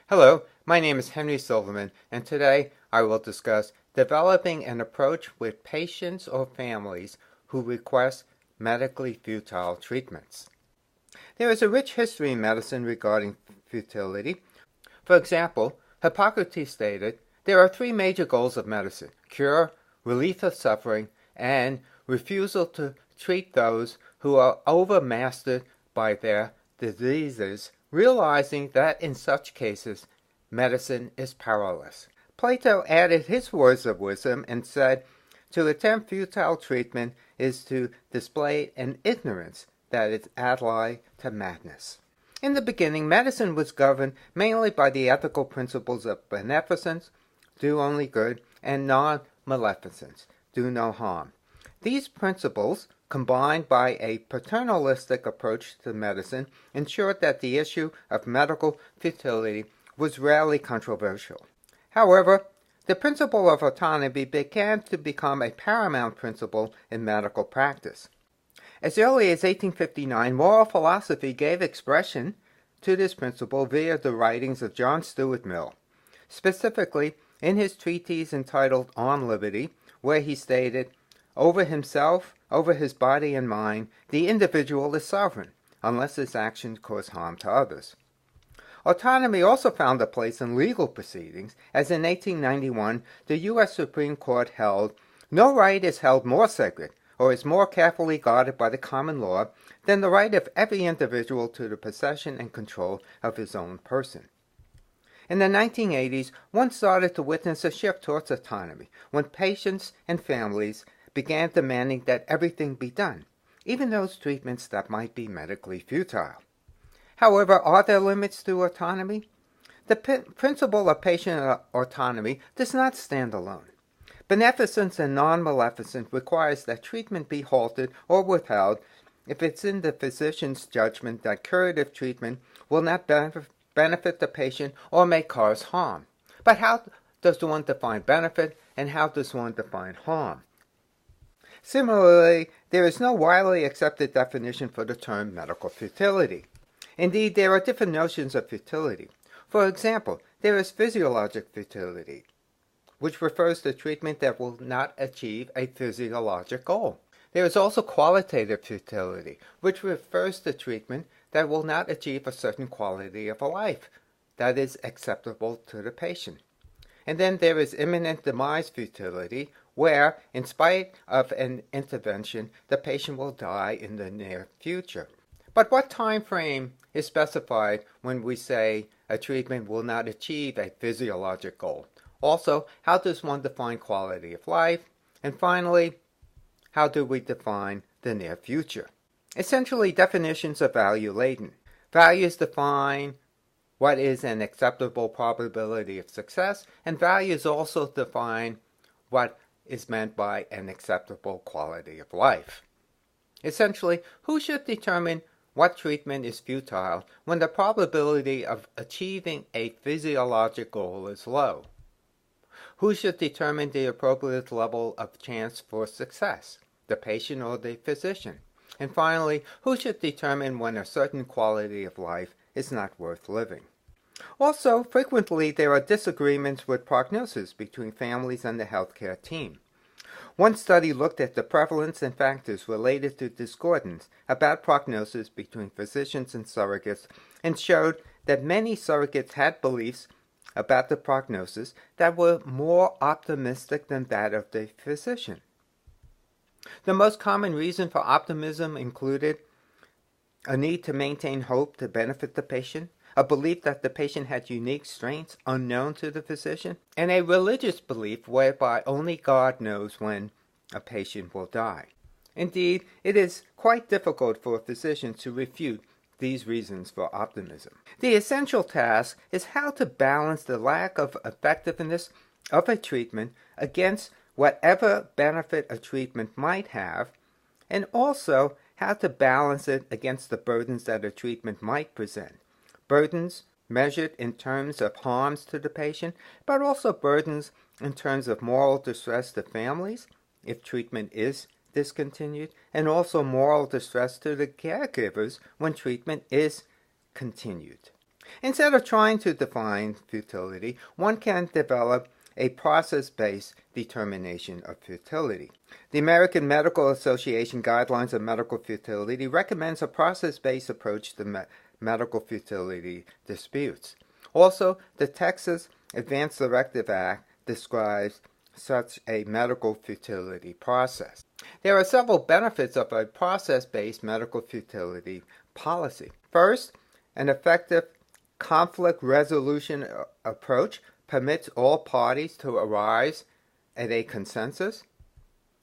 Hello, my name is Henry Silverman, and today I will discuss developing an approach with patients or families who request medically futile treatments. There is a rich history in medicine regarding futility. For example, Hippocrates stated, there are three major goals of medicine: cure, relief of suffering, and refusal to treat those who are overmastered by their diseases, realizing that in such cases medicine is powerless. Plato added his words of wisdom and said, to attempt futile treatment is to display an ignorance that is allied to madness. In the beginning, medicine was governed mainly by the ethical principles of beneficence, do only good, and non-maleficence, do no harm. These principles, combined by a paternalistic approach to medicine, ensured that the issue of medical futility was rarely controversial. However, the principle of autonomy began to become a paramount principle in medical practice. As early as 1859, moral philosophy gave expression to this principle via the writings of John Stuart Mill, specifically in his treatise entitled On Liberty, where he stated, over himself, over his body and mind, the individual is sovereign, unless his actions cause harm to others. Autonomy also found a place in legal proceedings, as in 1891 the U.S. Supreme Court held, no right is held more sacred or is more carefully guarded by the common law than the right of every individual to the possession and control of his own person. In the 1980s, one started to witness a shift towards autonomy, when patients and families began demanding that everything be done, even those treatments that might be medically futile. However, are there limits to autonomy? The principle of patient autonomy does not stand alone. Beneficence and non-maleficence requires that treatment be halted or withheld if it's in the physician's judgment that curative treatment will not benefit the patient or may cause harm. But how does one define benefit, and how does one define harm? Similarly, there is no widely accepted definition for the term medical futility. Indeed, there are different notions of futility. For example, there is physiologic futility, which refers to treatment that will not achieve a physiologic goal. There is also qualitative futility, which refers to treatment that will not achieve a certain quality of life that is acceptable to the patient. And then there is imminent demise futility, where, in spite of an intervention, the patient will die in the near future. But what time frame is specified when we say a treatment will not achieve a physiologic goal? Also, how does one define quality of life? And finally, how do we define the near future? Essentially, definitions are value-laden. Values define what is an acceptable probability of success, and values also define what is meant by an acceptable quality of life. Essentially, who should determine what treatment is futile when the probability of achieving a physiologic goal is low? Who should determine the appropriate level of chance for success, the patient or the physician? And finally, who should determine when a certain quality of life is not worth living? Also, frequently there are disagreements with prognosis between families and the healthcare team. One study looked at the prevalence and factors related to discordance about prognosis between physicians and surrogates and showed that many surrogates had beliefs about the prognosis that were more optimistic than that of the physician. The most common reason for optimism included a need to maintain hope to benefit the patient, a belief that the patient had unique strengths unknown to the physician, and a religious belief whereby only God knows when a patient will die. Indeed, it is quite difficult for a physician to refute these reasons for optimism. The essential task is how to balance the lack of effectiveness of a treatment against whatever benefit a treatment might have, and also how to balance it against the burdens that a treatment might present. Burdens measured in terms of harms to the patient, but also burdens in terms of moral distress to families if treatment is discontinued, and also moral distress to the caregivers when treatment is continued. Instead of trying to define futility, one can develop a process-based determination of futility. The American Medical Association Guidelines of Medical Futility recommends a process-based approach to medical futility disputes. Also, the Texas Advanced Directive Act describes such a medical futility process. There are several benefits of a process-based medical futility policy. First, an effective conflict resolution approach permits all parties to arrive at a consensus.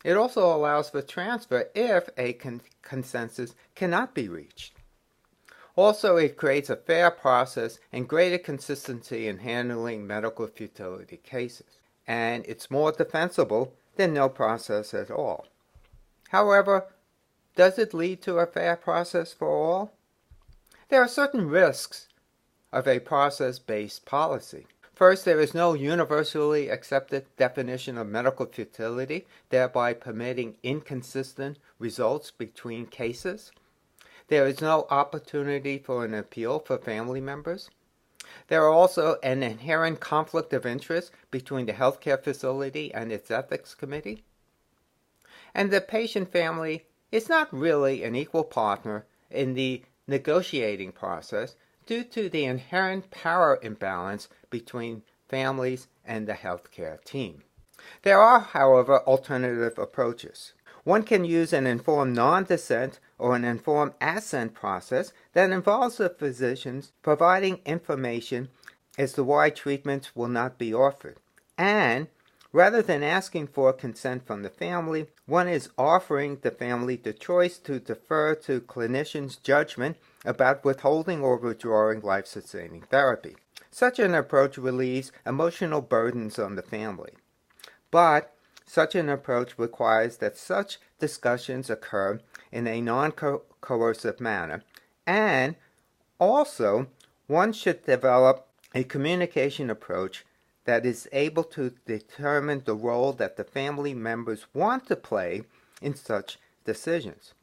It also allows for transfer if a consensus cannot be reached. Also, it creates a fair process and greater consistency in handling medical futility cases, and it's more defensible than no process at all. However, does it lead to a fair process for all? There are certain risks of a process-based policy. First, there is no universally accepted definition of medical futility, thereby permitting inconsistent results between cases. There is no opportunity for an appeal for family members. There are also an inherent conflict of interest between the healthcare facility and its ethics committee. And the patient family is not really an equal partner in the negotiating process due to the inherent power imbalance between families and the healthcare team. There are, however, alternative approaches. One can use an informed non-dissent or an informed assent process that involves the physicians providing information as to why treatments will not be offered. And rather than asking for consent from the family, one is offering the family the choice to defer to clinicians' judgment about withholding or withdrawing life-sustaining therapy. Such an approach relieves emotional burdens on the family. But such an approach requires that such discussions occur in a non-coercive manner, and also one should develop a communication approach that is able to determine the role that the family members want to play in such decisions.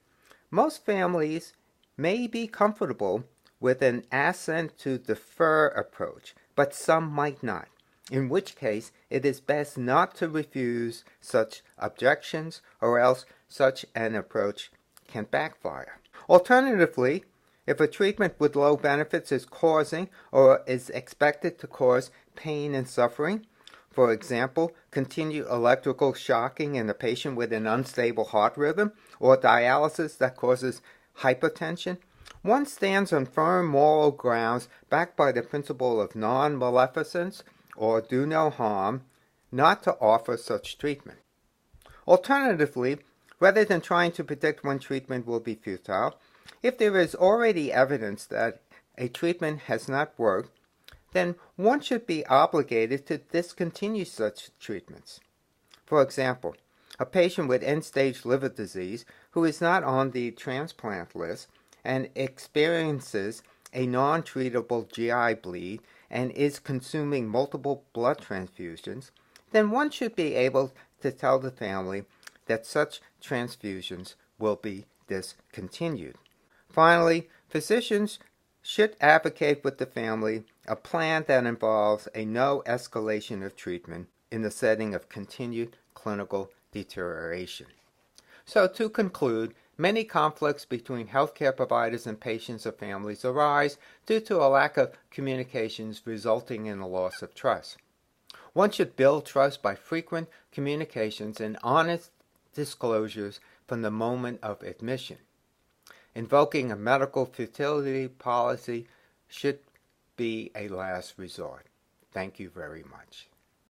Most families may be comfortable with an assent to defer approach, but some might not, in which case it is best not to refuse such objections, or else such an approach can backfire. Alternatively, if a treatment with low benefits is causing or is expected to cause pain and suffering, for example, continued electrical shocking in a patient with an unstable heart rhythm, or dialysis that causes hypertension, one stands on firm moral grounds backed by the principle of non-maleficence or do no harm, not to offer such treatment. Alternatively, rather than trying to predict when treatment will be futile, if there is already evidence that a treatment has not worked, then one should be obligated to discontinue such treatments. For example, a patient with end-stage liver disease who is not on the transplant list and experiences a non-treatable GI bleed and is consuming multiple blood transfusions, then one should be able to tell the family that such transfusions will be discontinued. Finally, physicians should advocate with the family a plan that involves a no escalation of treatment in the setting of continued clinical deterioration. So to conclude, many conflicts between healthcare providers and patients or families arise due to a lack of communications resulting in a loss of trust. One should build trust by frequent communications and honest disclosures from the moment of admission. Invoking a medical futility policy should be a last resort. Thank you very much.